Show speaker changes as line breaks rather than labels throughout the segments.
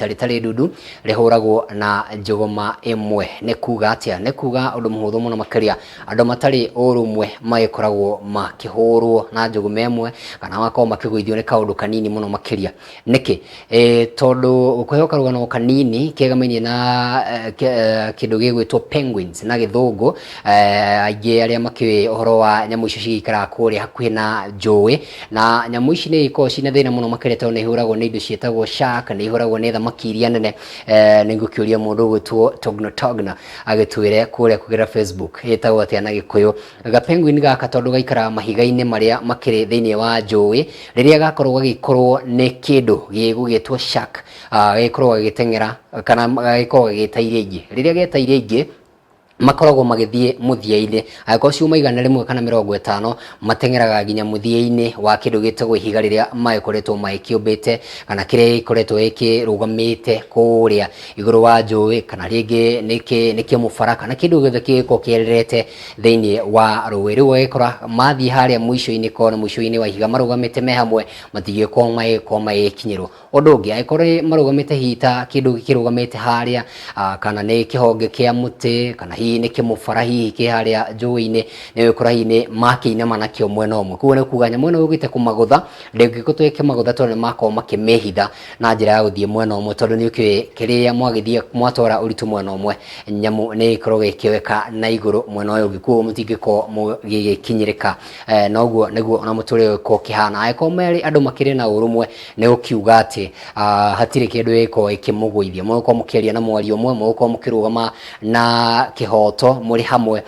Tari dudu rihuragwo na njuguma imwe ni kuga atia ni kuga undu muhuthu muno makiria andu matari urumwe magikoragwo makihurwo na njuguma imwe kana makorwo makiguithio ni kaundu kanini muno makiria niki tondu ukwihoka rugano kanini kegamainie na kindu gigwitwo penguins na githungu aingi aria makiwi uhoro wa nyamu icio cigikara kuria hakuhi na njui na nyamu ici ni ikoragwo cina thina muno makiria tondu ni ihuragwo ni indo cietagwo shark ni ihuragwo ni makiria nene ningukiuria mundu gwitwo Togna agitwire kuria kugira Facebook etagwo atia na gikuyu ga penguin gaka tondu gaikara mahiga-ini maria makiri thiini wa njui riria gakorwo ni kindu gigugitwo shark gikorwo gigitengera kana gikorwo gigitaire ingi riria getaire ingi makoragwo magithie muthia-ini agiko ciuma igana rimwe kana 50 matengeraga ginya muthia-ini wa kindu gitagwo ihiga riria magikoretwo magikiumbite kana kiria gikoretwo gikirugamite kuria iguru wa njui kana ringi niki mubara kana kindu githe giko kiererete thiini wa ruwi riu gikora mathie haria mwisho-ini kona mwisho-ini wa ihiga marugamite me hamwe matigiko magikinyirwo undu ungi agikora marugamite hita kindu gikirugamite haria kana ni kihonge kia muti kana ni kimubara hihi ki haria njui-ini ni gikora hihi makiinama nakio mwena umwe kuo ni kuga nyamu ino ugite kumagutha ndingikutwe kimagutha tondu ni makorwo makimehitha na njira ya guthie mwena umwe tondu ni ukiwe kiria mwagithie mwatwara uritu mwena umwe nyamu ni ikorwo gikiweka na iguru mwena uyu ungi kuo mutingiko gikinyirika na uguo niguo ona muturire ko kihana agiko meri andu makiri na urumwe ni ukiuga ati hatire kindu giko ikimugwithia muko mukiaria na mwari umwe muko mukirugama na kihoto muri hamwe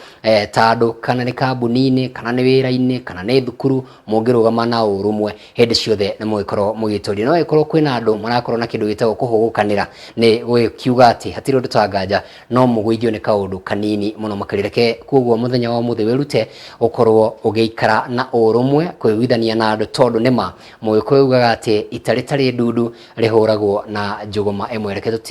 tandu kana ni kambuni-ini kana ni wira-ini kana ni thukuru mungirugama na urumwe hindi ciothe ni mugikorwo mugitoria no ikorwo kwina andu marakorwo na kindu gitagwo kuhugukanira ni ukiuga ati hatire undu tanganja no mugwithio ni kaundu kanini muno makirireke kuguo muthenya wa muthe wirute ukorwo ugiikara na urumwe kwiguithania na andu tondu nima mugikuugaga ati itari dudu rihuragwo na njuguma imwe reke